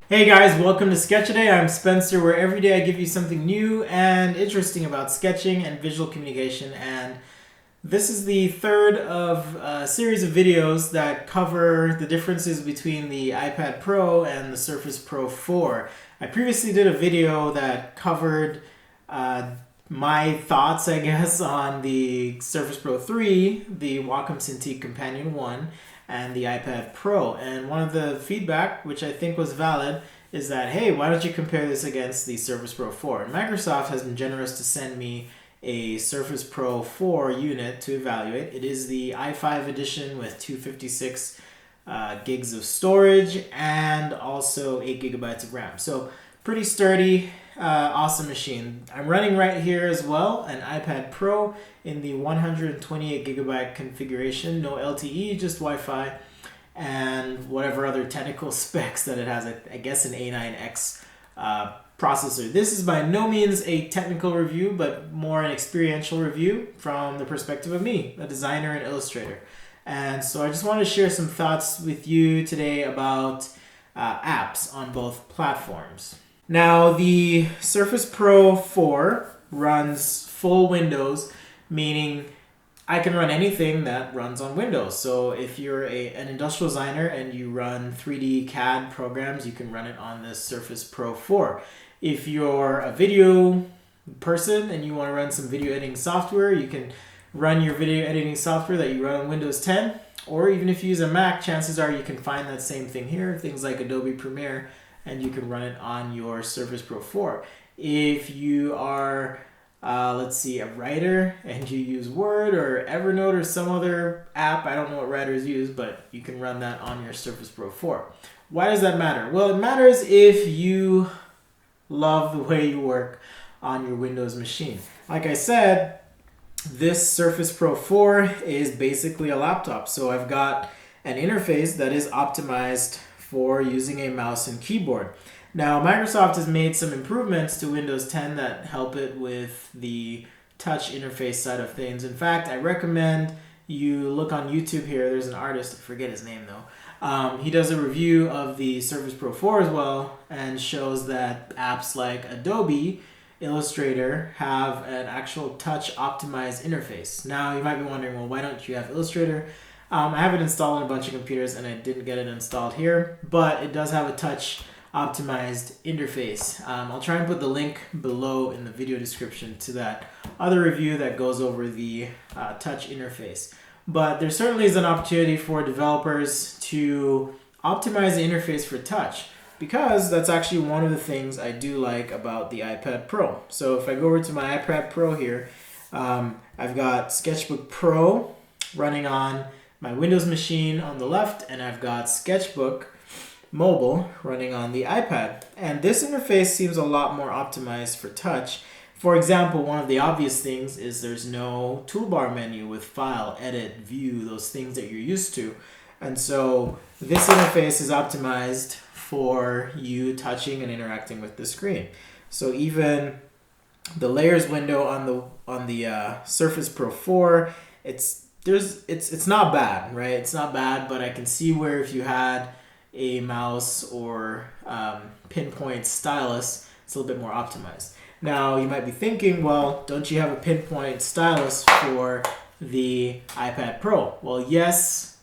Hey guys, welcome to Sketch A Day. I'm Spencer, where every day I give you something new and interesting about sketching and visual communication. And this is the third of a series of videos that cover the differences between the iPad Pro and the Surface Pro 4. I previously did a video that covered my thoughts, I guess, on the Surface Pro 3, the Wacom Cintiq Companion 1, and the iPad Pro. And one of the feedback, which I think was valid, is that, hey, why don't you compare this against the Surface Pro 4? And Microsoft has been generous to send me a Surface Pro 4 unit to evaluate. It is the i5 edition with 256 gigs of storage and also 8 gigabytes of RAM. So pretty sturdy, awesome machine. I'm running right here as well an iPad Pro in the 128 gigabyte configuration, no LTE, just Wi-Fi, and whatever other technical specs that it has. I guess an A9X processor. This is by no means a technical review, but more an experiential review from the perspective of me, a designer and illustrator. And so I just want to share some thoughts with you today about apps on both platforms. Now, the Surface Pro 4 runs full Windows, meaning I can run anything that runs on Windows. So if you're an industrial designer and you run 3D CAD programs, you can run it on this Surface Pro 4. If you're a video person and you want to run some video editing software, you can run your video editing software that you run on Windows 10. Or even if you use a Mac, chances are you can find that same thing here, things like Adobe Premiere, and you can run it on your Surface Pro 4. If you are, a writer and you use Word or Evernote or some other app, I don't know what writers use, but you can run that on your Surface Pro 4. Why does that matter? Well, it matters if you love the way you work on your Windows machine. Like I said, this Surface Pro 4 is basically a laptop. So I've got an interface that is optimized for using a mouse and keyboard. Now, Microsoft has made some improvements to Windows 10 that help it with the touch interface side of things. In fact, I recommend you look on YouTube here. There's an artist, I forget his name though. He does a review of the Surface Pro 4 as well and shows that apps like Adobe Illustrator have an actual touch optimized interface. Now, you might be wondering, well, why don't you have Illustrator? I have it installed on a bunch of computers and I didn't get it installed here, but it does have a touch optimized interface. I'll try and put the link below in the video description to that other review that goes over the touch interface. But there certainly is an opportunity for developers to optimize the interface for touch, because that's actually one of the things I do like about the iPad Pro. So if I go over to my iPad Pro here, I've got Sketchbook Pro running on my Windows machine on the left, and I've got Sketchbook Mobile running on the iPad. And this interface seems a lot more optimized for touch. For example, one of the obvious things is there's no toolbar menu with File, Edit, View, those things that you're used to. And so this interface is optimized for you touching and interacting with the screen. So even the layers window on the Surface Pro 4, it's not bad, right? It's not bad, but I can see where if you had a mouse or pinpoint stylus, it's a little bit more optimized. Now, you might be thinking, well, don't you have a pinpoint stylus for the iPad Pro? Well, yes,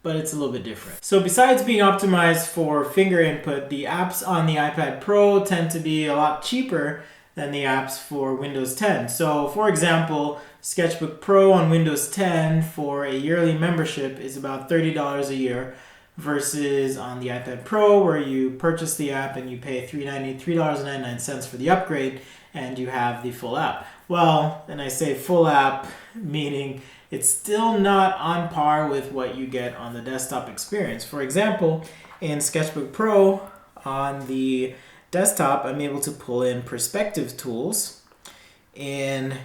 but it's a little bit different. So besides being optimized for finger input, the apps on the iPad Pro tend to be a lot cheaper than the apps for Windows 10. So for example, Sketchbook Pro on Windows 10 for a yearly membership is about $30 a year, versus on the iPad Pro where you purchase the app and you pay $3.99 for the upgrade and you have the full app. Well, and I say full app meaning it's still not on par with what you get on the desktop experience. For example, in Sketchbook Pro on the desktop, I'm able to pull in perspective tools in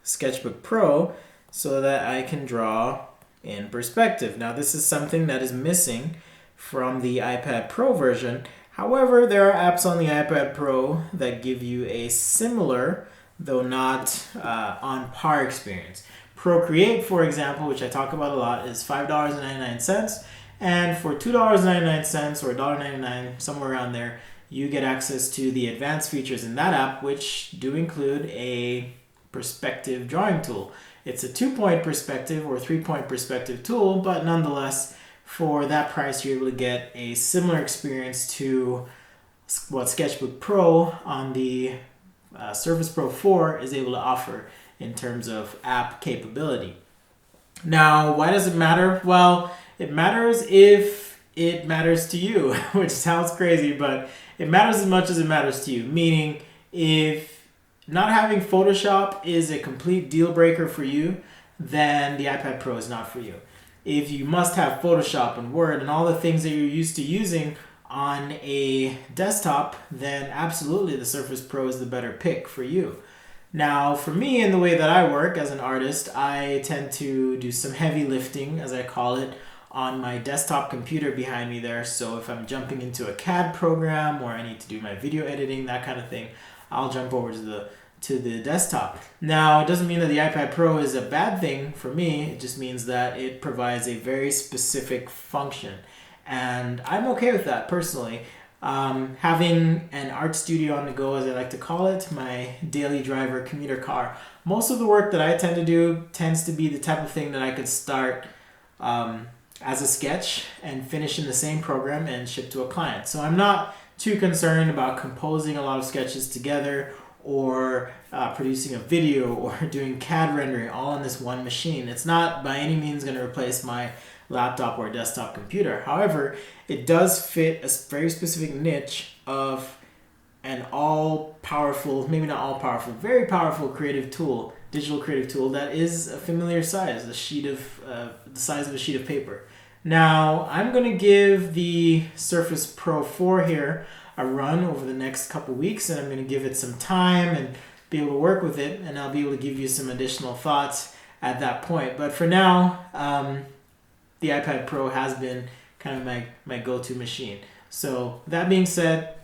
Sketchbook Pro so that I can draw in perspective. Now, this is something that is missing from the iPad Pro version. However, there are apps on the iPad Pro that give you a similar, though not on par experience. Procreate, for example, which I talk about a lot, is $5.99, And for $2.99 or $1.99, somewhere around there, you get access to the advanced features in that app, which do include a perspective drawing tool. It's a 2-point perspective or 3-point perspective tool, but nonetheless, for that price, you're able to get a similar experience to what Sketchbook Pro on the Surface Pro 4 is able to offer in terms of app capability. Now, why does it matter? Well, it matters if it matters to you, which sounds crazy, but it matters as much as it matters to you. Meaning, if not having Photoshop is a complete deal breaker for you, then the iPad Pro is not for you. If you must have Photoshop and Word and all the things that you're used to using on a desktop, then absolutely the Surface Pro is the better pick for you. Now, for me, in the way that I work as an artist, I tend to do some heavy lifting, as I call it, on my desktop computer behind me there. So if I'm jumping into a CAD program or I need to do my video editing, that kind of thing, I'll jump over to the desktop. Now, it doesn't mean that the iPad Pro is a bad thing for me. It just means that it provides a very specific function. And I'm okay with that personally. Having an art studio on the go, as I like to call it, my daily driver commuter car, most of the work that I tend to do tends to be the type of thing that I could start as a sketch and finish in the same program and ship to a client. So I'm not too concerned about composing a lot of sketches together or producing a video or doing CAD rendering all on this one machine. It's not by any means going to replace my laptop or desktop computer. However, it does fit a very specific niche of an all-powerful, maybe not all-powerful, very powerful creative tool, digital creative tool that is a familiar size, the size of a sheet of paper. Now, I'm going to give the Surface Pro 4 here a run over the next couple weeks, and I'm going to give it some time and be able to work with it, and I'll be able to give you some additional thoughts at that point. But for now, the iPad Pro has been kind of my go-to machine. So that being said,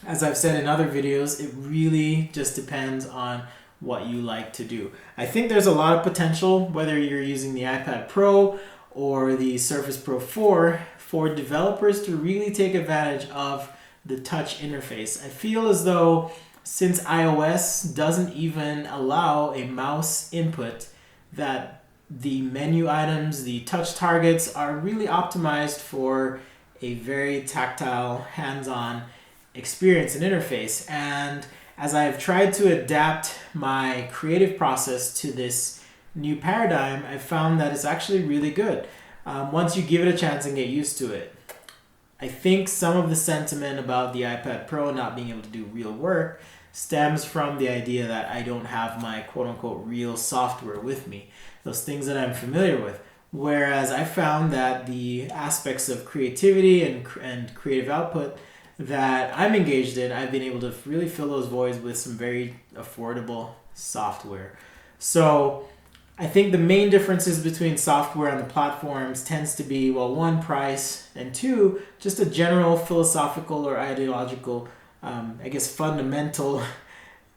as I've said in other videos, it really just depends on what you like to do. I think there's a lot of potential, whether you're using the iPad Pro or the Surface Pro 4, for developers to really take advantage of the touch interface. I feel as though since iOS doesn't even allow a mouse input, that the menu items, the touch targets are really optimized for a very tactile, hands-on experience and interface. And as I've tried to adapt my creative process to this new paradigm, I've found that it's actually really good once you give it a chance and get used to it. I think some of the sentiment about the iPad Pro not being able to do real work stems from the idea that I don't have my quote-unquote real software with me, those things that I'm familiar with. Whereas I found that the aspects of creativity and creative output that I'm engaged in, I've been able to really fill those voids with some very affordable software. So I think the main differences between software on the platforms tends to be, well, one, price, and two, just a general philosophical or ideological, fundamental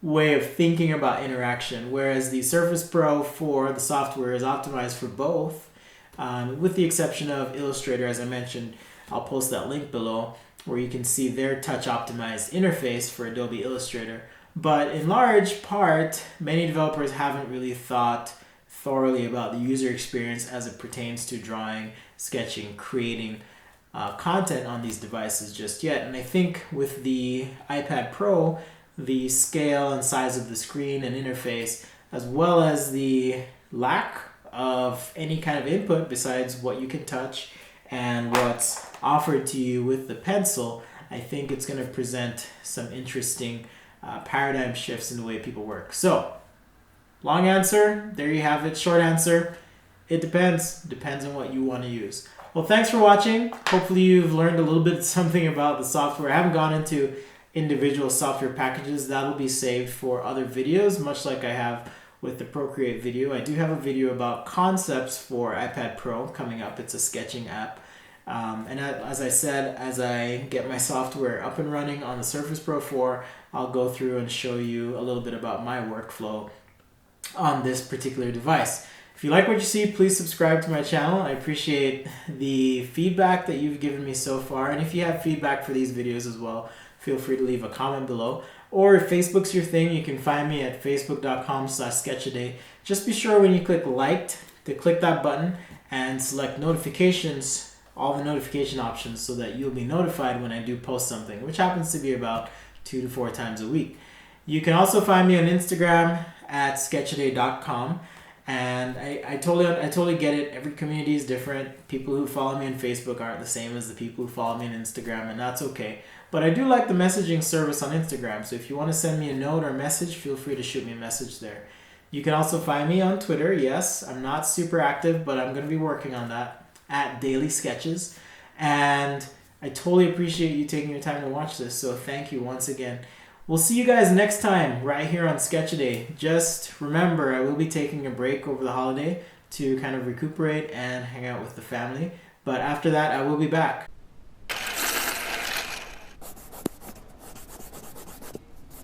way of thinking about interaction. Whereas the Surface Pro 4, the software is optimized for both, with the exception of Illustrator, as I mentioned. I'll post that link below where you can see their touch optimized interface for Adobe Illustrator. But in large part, many developers haven't really thought thoroughly about the user experience as it pertains to drawing, sketching, creating content on these devices just yet. And I think with the iPad Pro, the scale and size of the screen and interface, as well as the lack of any kind of input besides what you can touch and what's offered to you with the pencil, I think it's going to present some interesting paradigm shifts in the way people work. So, long answer, there you have it. Short answer, it depends. Depends on what you want to use. Well, thanks for watching. Hopefully you've learned a little bit something about the software. I haven't gone into individual software packages. That'll be saved for other videos, much like I have with the Procreate video. I do have a video about concepts for iPad Pro coming up. It's a sketching app. And as I said, as I get my software up and running on the Surface Pro 4, I'll go through and show you a little bit about my workflow on this particular device. If you like what you see, please subscribe to my channel. I appreciate the feedback that you've given me so far. And if you have feedback for these videos as well, feel free to leave a comment below. Or if Facebook's your thing, you can find me at facebook.com/sketchaday. Just be sure when you click liked to click that button and select notifications, all the notification options, so that you'll be notified when I do post something, which happens to be about 2 to 4 times a week. You can also find me on Instagram at sketchaday.com. And I totally get it. Every community is different. People who follow me on Facebook aren't the same as the people who follow me on Instagram, and that's okay. But I do like the messaging service on Instagram, so if you want to send me a note or a message, feel free to shoot me a message there. You can also find me on Twitter. Yes, I'm not super active, but I'm going to be working on that, at Daily Sketches. And I totally appreciate you taking your time to watch this, so thank you once again. We'll see you guys next time right here on Sketchaday. Just remember, I will be taking a break over the holiday to kind of recuperate and hang out with the family. But after that, I will be back.